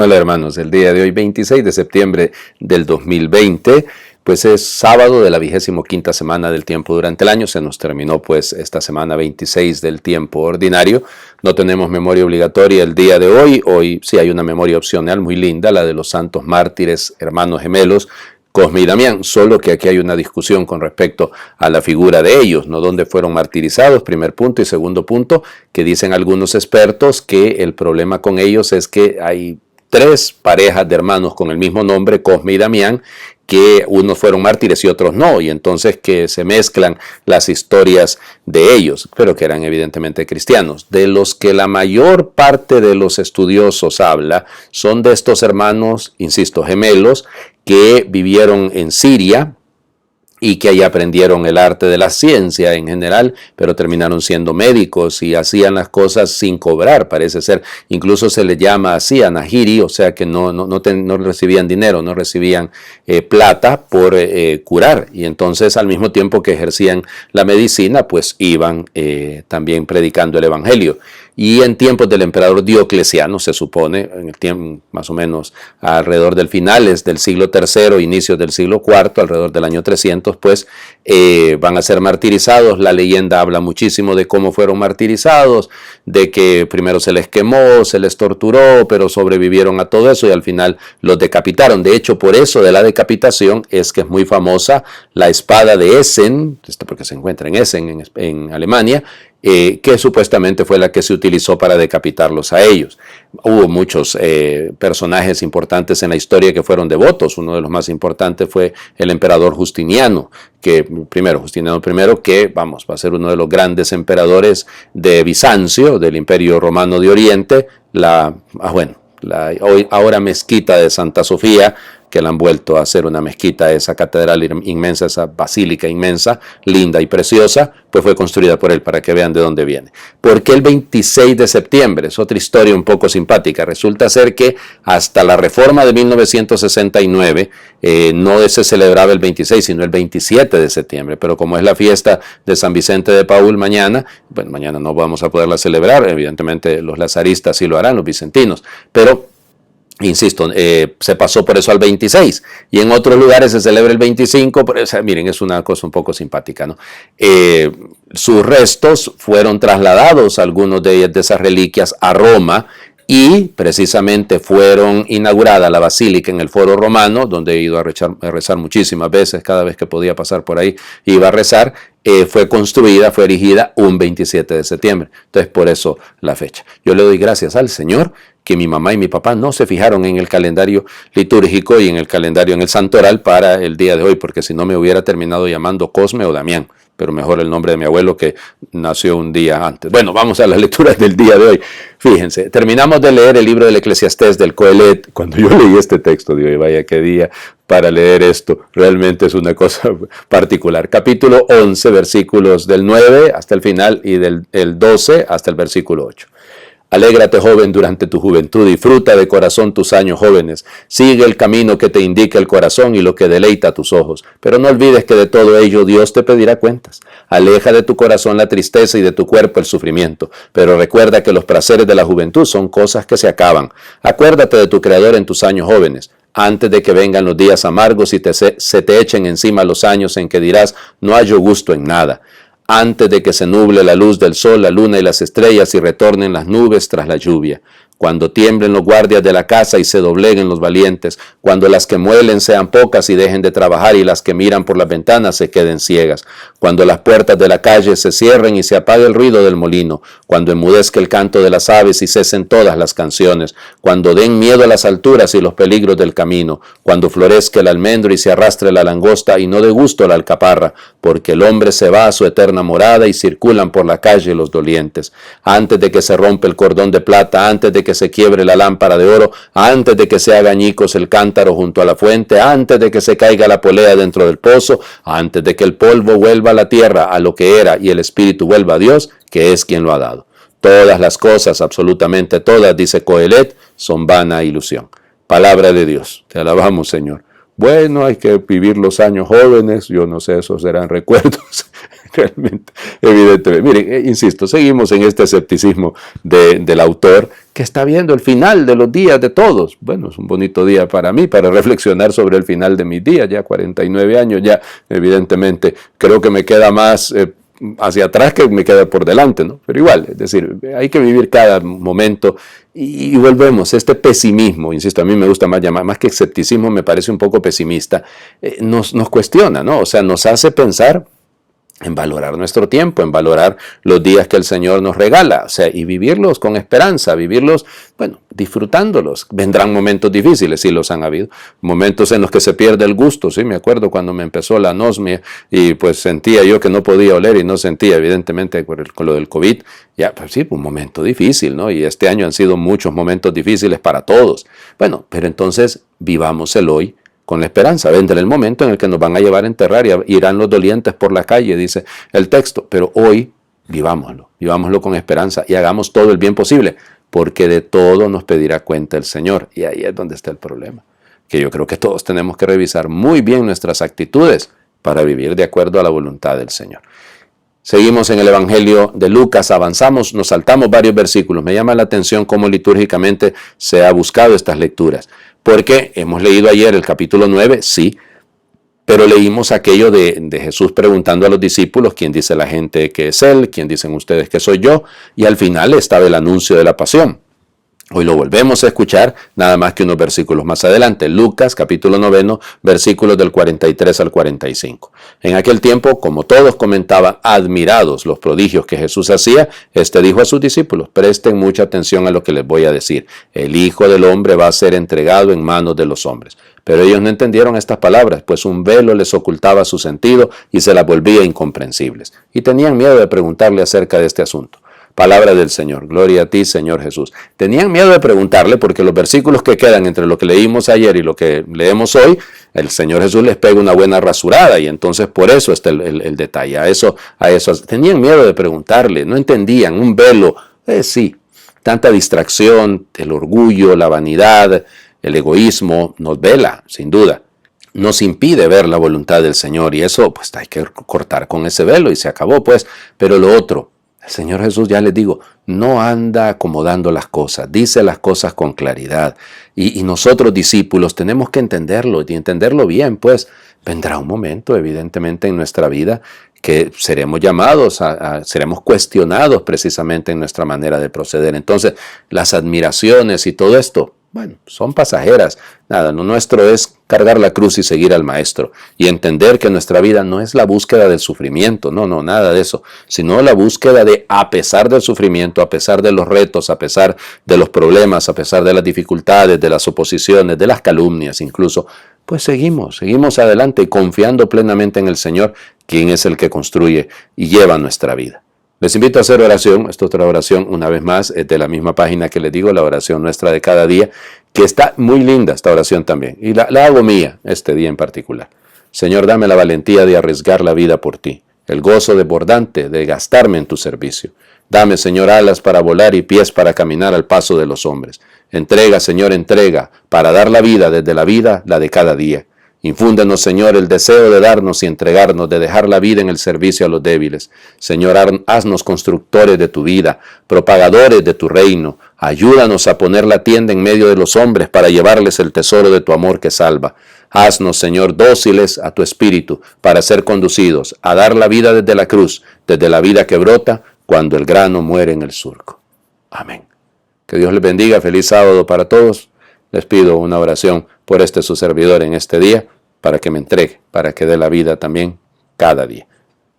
Hola hermanos, el día de hoy 26 de septiembre del 2020, pues es sábado de la 25ª semana del tiempo durante el año. Se nos terminó pues esta semana 26 del tiempo ordinario. No tenemos memoria obligatoria el día de hoy. Hoy sí hay una memoria opcional muy linda, la de los santos mártires, hermanos gemelos, Cosme y Damián, solo que aquí hay una discusión con respecto a la figura de ellos, ¿no? ¿Dónde fueron martirizados? Primer punto. Y segundo punto, que dicen algunos expertos que el problema con ellos es que hay tres parejas de hermanos con el mismo nombre, Cosme y Damián, que unos fueron mártires y otros no, y entonces que se mezclan las historias de ellos, pero que eran evidentemente cristianos. De los que la mayor parte de los estudiosos habla son de estos hermanos, insisto, gemelos, que vivieron en Siria y que ahí aprendieron el arte de la ciencia en general, pero terminaron siendo médicos y hacían las cosas sin cobrar, parece ser. Incluso se les llama así anahiri, o sea que no recibían dinero, no recibían plata por curar. Y entonces al mismo tiempo que ejercían la medicina, pues iban también predicando el evangelio. Y en tiempos del emperador Diocleciano, se supone, en el tiempo más o menos alrededor del finales del siglo III, inicios del siglo IV, alrededor del año 300, pues van a ser martirizados. La leyenda habla muchísimo de cómo fueron martirizados, de que primero se les quemó, se les torturó, pero sobrevivieron a todo eso y al final los decapitaron. De hecho, por eso de la decapitación es que es muy famosa la espada de Essen, porque se encuentra en Essen, en Alemania, que supuestamente fue la que se utilizó para decapitarlos a ellos. Hubo muchos personajes importantes en la historia que fueron devotos. Uno de los más importantes fue el emperador Justiniano, Justiniano I, que va a ser uno de los grandes emperadores de Bizancio, del Imperio Romano de Oriente, ahora mezquita de Santa Sofía, que la han vuelto a hacer una mezquita, esa catedral inmensa, esa basílica inmensa, linda y preciosa, pues fue construida por él, para que vean de dónde viene. ¿Por qué el 26 de septiembre? Es otra historia un poco simpática. Resulta ser que hasta la reforma de 1969 no se celebraba el 26, sino el 27 de septiembre, pero como es la fiesta de San Vicente de Paúl mañana, bueno, mañana no vamos a poderla celebrar, evidentemente los lazaristas sí lo harán, los vicentinos, pero insisto, se pasó por eso al 26, y en otros lugares se celebra el 25, pero, miren, es una cosa un poco simpática, ¿no? Sus restos fueron trasladados, algunos de esas reliquias, a Roma, y precisamente fueron inaugurada la basílica en el Foro Romano, donde he ido a rezar muchísimas veces, cada vez que podía pasar por ahí iba a rezar. Fue construida, fue erigida un 27 de septiembre. Entonces, por eso la fecha. Yo le doy gracias al Señor que mi mamá y mi papá no se fijaron en el calendario litúrgico y en el calendario, en el santoral para el día de hoy, porque si no me hubiera terminado llamando Cosme o Damián, pero mejor el nombre de mi abuelo que nació un día antes. Bueno, vamos a las lecturas del día de hoy. Fíjense, terminamos de leer el libro del Eclesiastés del Coelet. Cuando yo leí este texto, digo, vaya qué día para leer esto, realmente es una cosa particular. Capítulo 11, versículos del 9 hasta el final y del 12 hasta el versículo 8. Alégrate, joven, durante tu juventud, disfruta de corazón tus años jóvenes. Sigue el camino que te indica el corazón y lo que deleita tus ojos. Pero no olvides que de todo ello Dios te pedirá cuentas. Aleja de tu corazón la tristeza y de tu cuerpo el sufrimiento. Pero recuerda que los placeres de la juventud son cosas que se acaban. Acuérdate de tu Creador en tus años jóvenes, antes de que vengan los días amargos y se te echen encima los años en que dirás, no hallo gusto en nada. Antes de que se nuble la luz del sol, la luna y las estrellas y retornen las nubes tras la lluvia. Cuando tiemblen los guardias de la casa y se dobleguen los valientes, cuando las que muelen sean pocas y dejen de trabajar y las que miran por las ventanas se queden ciegas, cuando las puertas de la calle se cierren y se apague el ruido del molino, cuando enmudezca el canto de las aves y cesen todas las canciones, cuando den miedo a las alturas y los peligros del camino, cuando florezca el almendro y se arrastre la langosta y no dé gusto la alcaparra, porque el hombre se va a su eterna morada y circulan por la calle los dolientes. Antes de que se rompa el cordón de plata, antes de que se quiebre la lámpara de oro, antes de que se haga añicos el cántaro junto a la fuente, antes de que se caiga la polea dentro del pozo, antes de que el polvo vuelva a la tierra a lo que era y el espíritu vuelva a Dios, que es quien lo ha dado. Todas las cosas, absolutamente todas, dice Coelet, son vana ilusión. Palabra de Dios. Te alabamos, Señor. bueno, hay que vivir los años jóvenes, yo no sé, esos serán recuerdos, realmente, evidentemente. Miren, insisto, seguimos en este escepticismo del autor, que está viendo el final de los días de todos. Bueno, es un bonito día para mí, para reflexionar sobre el final de mis días, ya 49 años, ya evidentemente creo que me queda más hacia atrás que me queda por delante, ¿no? Pero igual, es decir, hay que vivir cada momento y volvemos, este pesimismo, insisto, a mí me gusta más llamar, más que escepticismo, me parece un poco pesimista, nos cuestiona, ¿no? O sea, nos hace pensar en valorar nuestro tiempo, en valorar los días que el Señor nos regala, o sea, y vivirlos con esperanza, vivirlos, bueno, disfrutándolos. Vendrán momentos difíciles, sí los han habido, momentos en los que se pierde el gusto, sí, me acuerdo cuando me empezó la anosmia y pues sentía yo que no podía oler y no sentía, evidentemente con lo del COVID, ya, pues sí, un momento difícil, ¿no? Y este año han sido muchos momentos difíciles para todos. Bueno, pero entonces vivamos el hoy, con la esperanza. Vendrá el momento en el que nos van a llevar a enterrar y irán los dolientes por la calle, dice el texto. Pero hoy vivámoslo con esperanza y hagamos todo el bien posible, porque de todo nos pedirá cuenta el Señor. Y ahí es donde está el problema, que yo creo que todos tenemos que revisar muy bien nuestras actitudes para vivir de acuerdo a la voluntad del Señor. Seguimos en el Evangelio de Lucas, avanzamos, nos saltamos varios versículos. Me llama la atención cómo litúrgicamente se ha buscado estas lecturas. Porque hemos leído ayer el capítulo 9, sí, pero leímos aquello de Jesús preguntando a los discípulos quién dice la gente que es Él, quién dicen ustedes que soy yo, y al final estaba el anuncio de la pasión. Hoy lo volvemos a escuchar, nada más que unos versículos más adelante. Lucas, capítulo 9, versículos del 43 al 45. En aquel tiempo, como todos comentaban, admirados los prodigios que Jesús hacía, dijo a sus discípulos, presten mucha atención a lo que les voy a decir. El Hijo del Hombre va a ser entregado en manos de los hombres. Pero ellos no entendieron estas palabras, pues un velo les ocultaba su sentido y se las volvía incomprensibles. Y tenían miedo de preguntarle acerca de este asunto. Palabra del Señor. Gloria a ti, Señor Jesús. Tenían miedo de preguntarle porque los versículos que quedan entre lo que leímos ayer y lo que leemos hoy, el Señor Jesús les pega una buena rasurada y entonces por eso está el detalle. A eso. Tenían miedo de preguntarle, no entendían, un velo. Sí, tanta distracción, el orgullo, la vanidad, el egoísmo nos vela, sin duda. Nos impide ver la voluntad del Señor y eso pues hay que cortar con ese velo y se acabó pues. Pero lo otro, el Señor Jesús, ya les digo, no anda acomodando las cosas, dice las cosas con claridad. Y nosotros discípulos tenemos que entenderlo y entenderlo bien, pues vendrá un momento evidentemente en nuestra vida que seremos llamados, seremos cuestionados precisamente en nuestra manera de proceder. Entonces, las admiraciones y todo esto, bueno, son pasajeras. Nada, lo nuestro es cargar la cruz y seguir al Maestro y entender que nuestra vida no es la búsqueda del sufrimiento, no, nada de eso, sino la búsqueda de, a pesar del sufrimiento, a pesar de los retos, a pesar de los problemas, a pesar de las dificultades, de las oposiciones, de las calumnias incluso, pues seguimos adelante confiando plenamente en el Señor, quien es el que construye y lleva nuestra vida. Les invito a hacer oración. Esta otra oración, una vez más, es de la misma página que les digo, la oración nuestra de cada día, que está muy linda esta oración también. Y la hago mía este día en particular. Señor, dame la valentía de arriesgar la vida por ti, el gozo desbordante de gastarme en tu servicio. Dame, Señor, alas para volar y pies para caminar al paso de los hombres. Entrega, Señor, entrega, para dar la vida desde la vida, la de cada día. Infúndenos, Señor, el deseo de darnos y entregarnos, de dejar la vida en el servicio a los débiles. Señor, haznos constructores de tu vida, propagadores de tu reino. Ayúdanos a poner la tienda en medio de los hombres para llevarles el tesoro de tu amor que salva. Haznos, Señor, dóciles a tu espíritu para ser conducidos a dar la vida desde la cruz, desde la vida que brota cuando el grano muere en el surco. Amén. Que Dios les bendiga. Feliz sábado para todos. Les pido una oración por su servidor en este día, para que me entregue, para que dé la vida también cada día.